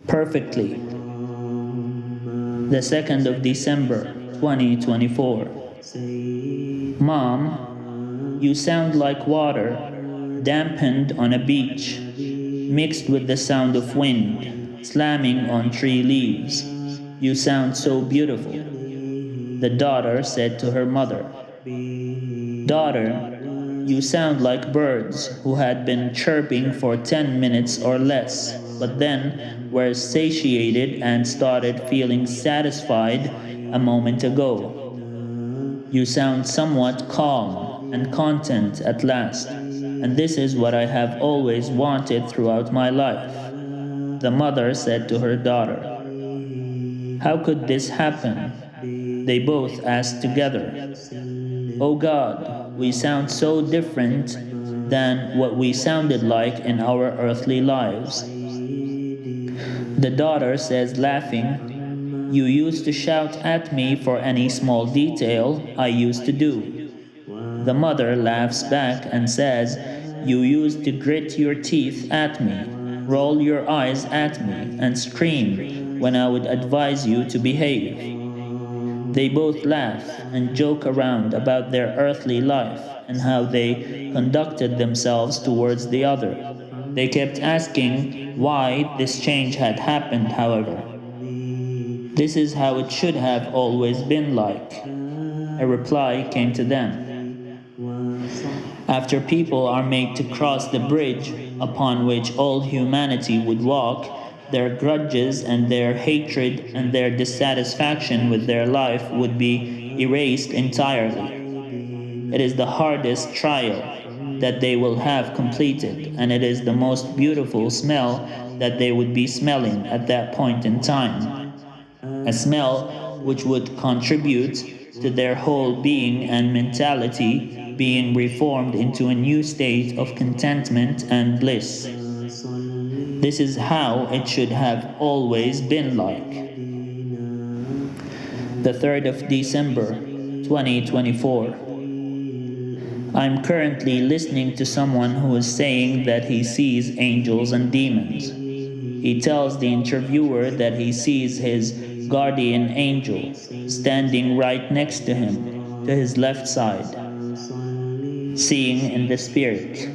perfectly. The 2nd of December, 2024. Mom, you sound like water, dampened on a beach, mixed with the sound of wind, slamming on tree leaves. You sound so beautiful. The daughter said to her mother, Daughter, you sound like birds who had been chirping for 10 minutes or less, but then were satiated and started feeling satisfied a moment ago. You sound somewhat calm and content at last, and this is what I have always wanted throughout my life. The mother said to her daughter, How could this happen? They both asked together, Oh God, we sound so different than what we sounded like in our earthly lives. The daughter says, laughing, You used to shout at me for any small detail I used to do. The mother laughs back and says, You used to grit your teeth at me, roll your eyes at me, and scream when I would advise you to behave. They both laugh and joke around about their earthly life and how they conducted themselves towards the other. They kept asking why this change had happened, however. This is how it should have always been like. A reply came to them. After people are made to cross the bridge upon which all humanity would walk, their grudges and their hatred and their dissatisfaction with their life would be erased entirely. It is the hardest trial that they will have completed, and it is the most beautiful smell that they would be smelling at that point in time. A smell which would contribute to their whole being and mentality being reformed into a new state of contentment and bliss. This is how it should have always been like. The 3rd of December, 2024. I'm currently listening to someone who is saying that he sees angels and demons. He tells the interviewer that he sees his guardian angel standing right next to him, to his left side, seeing in the spirit.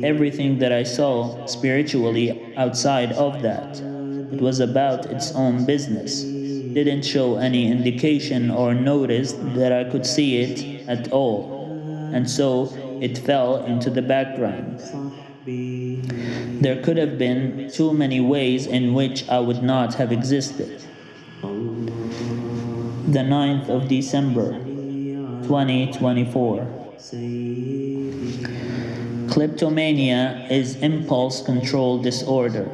Everything that I saw spiritually outside of that, it was about its own business. Didn't show any indication or notice that I could see it at all, and so it fell into the background. There could have been too many ways in which I would not have existed. The 9th of December, 2024. Kleptomania is impulse control disorder.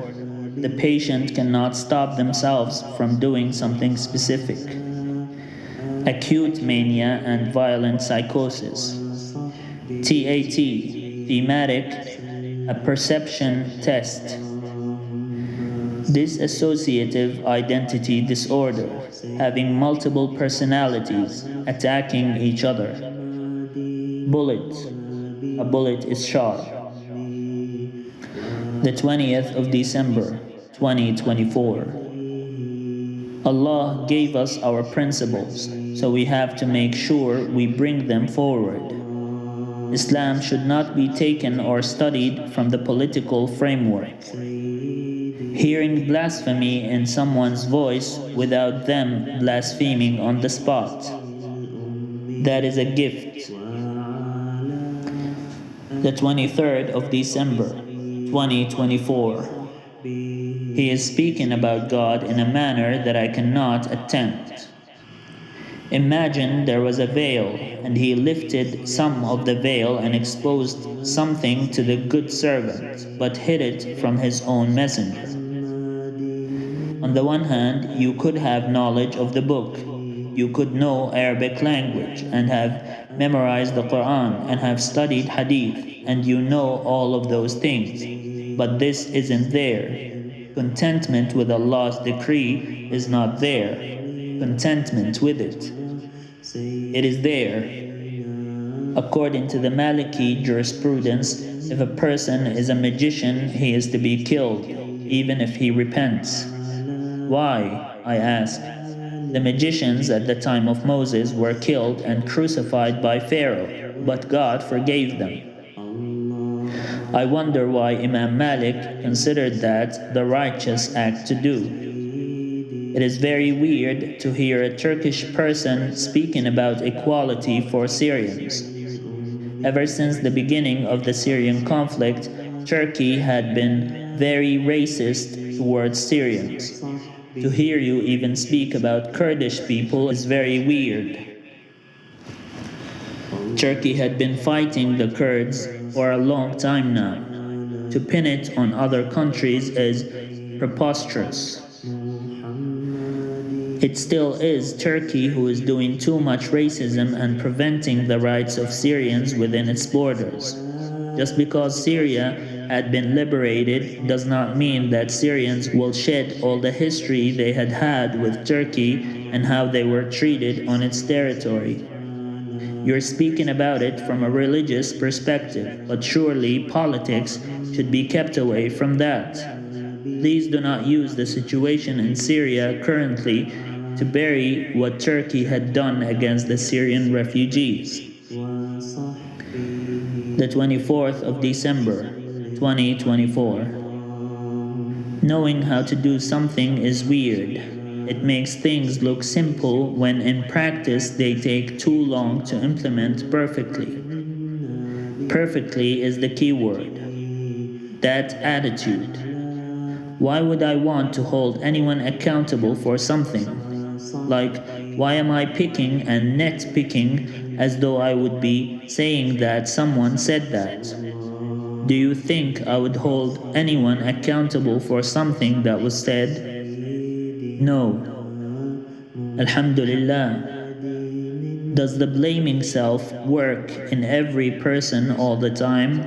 The patient cannot stop themselves from doing something specific. Acute mania and violent psychosis. TAT, thematic, a perception test. Dissociative identity disorder, having multiple personalities attacking each other. Bullet, a bullet is sharp. The 20th of December, 2024. Allah gave us our principles, so we have to make sure we bring them forward. Islam should not be taken or studied from the political framework. Hearing blasphemy in someone's voice without them blaspheming on the spot. That is a gift. The 23rd of December, 2024. He is speaking about God in a manner that I cannot attempt. Imagine there was a veil, and he lifted some of the veil and exposed something to the good servant, but hid it from his own messenger. On the one hand, you could have knowledge of the book. You could know Arabic language and have memorized the Quran and have studied Hadith, and you know all of those things. But this isn't there. Contentment with Allah's decree is not there. Contentment with it. It is there. According to the Maliki jurisprudence, if a person is a magician, he is to be killed. even if he repents. Why? I ask. The magicians at the time of Moses were killed and crucified by Pharaoh, but God forgave them. I wonder why Imam Malik considered that the righteous act to do. It is very weird to hear a Turkish person speaking about equality for Syrians. Ever since the beginning of the Syrian conflict, Turkey had been very racist towards Syrians. To hear you even speak about Kurdish people is very weird. Turkey had been fighting the Kurds for a long time now. To pin it on other countries is preposterous. It still is Turkey who is doing too much racism and preventing the rights of Syrians within its borders. Just because Syria had been liberated does not mean that Syrians will shed all the history they had had with Turkey and how they were treated on its territory. You're speaking about it from a religious perspective, but surely politics should be kept away from that. Please do not use the situation in Syria currently to bury what Turkey had done against the Syrian refugees. The 24th of December, 2024. Knowing how to do something is weird. It makes things look simple when in practice they take too long to implement perfectly. Perfectly is the key word. That attitude. Why would I want to hold anyone accountable for something? Like, why am I picking and nitpicking as though I would be saying that someone said that? Do you think I would hold anyone accountable for something that was said? No. Alhamdulillah. Does the blaming self work in every person all the time?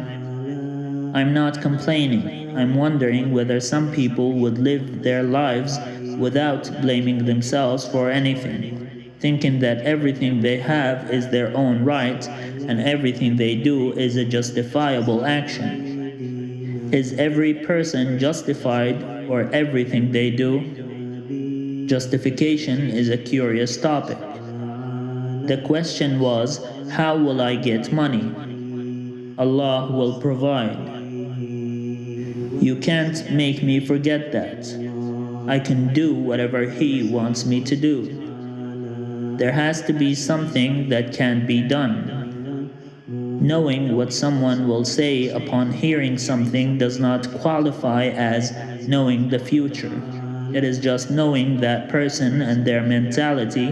I'm not complaining. I'm wondering whether some people would live their lives without blaming themselves for anything, thinking that everything they have is their own right and everything they do is a justifiable action. Is every person justified for everything they do? Justification is a curious topic. The question was, how will I get money? Allah will provide. You can't make me forget that. I can do whatever He wants me to do. There has to be something that can be done. Knowing what someone will say upon hearing something does not qualify as knowing the future. It is just knowing that person and their mentality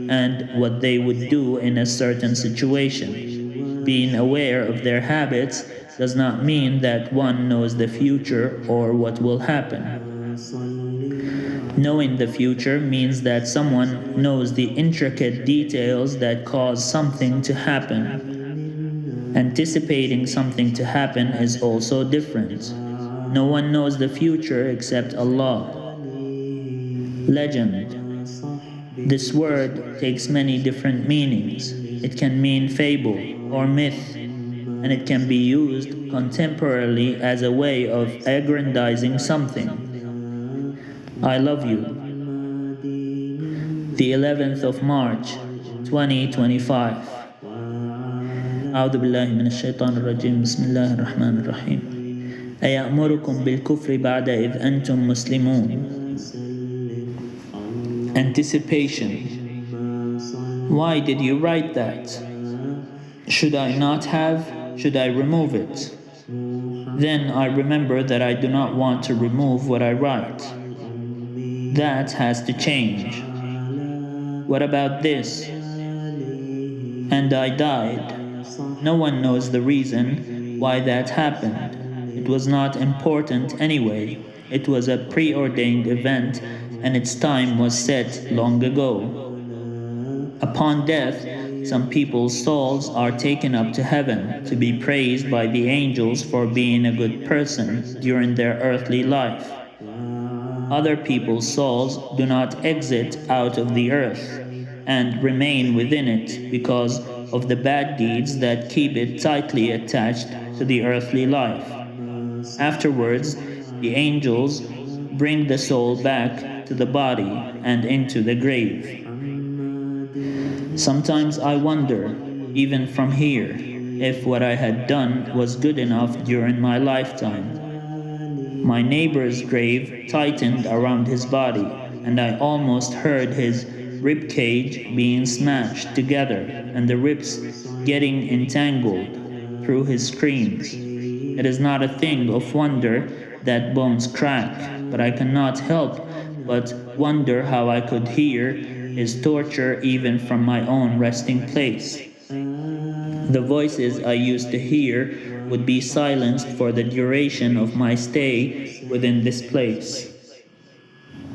and what they would do in a certain situation. Being aware of their habits does not mean that one knows the future or what will happen. Knowing the future means that someone knows the intricate details that cause something to happen. Anticipating something to happen is also different. No one knows the future except Allah. Legend. This word takes many different meanings. It can mean fable or myth, and it can be used contemporarily as a way of aggrandizing something. I love you. The 11th of March, 2025. أعوذ بالله من الشيطان الرجيم بسم الله الرحمن الرحيم أيأمركم بالكفر بعد إذ أنتم مسلمون. Anticipation. Why did you write that? Should I not have? Should I remove it? Then I remember that I do not want to remove what I write. That has to change. What about this? And I died. No one knows the reason why that happened. It was not important anyway. It was a preordained event and its time was set long ago. Upon death, some people's souls are taken up to heaven to be praised by the angels for being a good person during their earthly life. Other people's souls do not exit out of the earth and remain within it because of the bad deeds that keep it tightly attached to the earthly life. Afterwards, the angels bring the soul back to the body and into the grave. Sometimes I wonder, even from here, if what I had done was good enough during my lifetime. My neighbor's grave tightened around his body, and I almost heard his rib cage being smashed together and the ribs getting entangled through his screams. It is not a thing of wonder that bones crack, but I cannot help but wonder how I could hear his torture even from my own resting place. The voices I used to hear would be silenced for the duration of my stay within this place.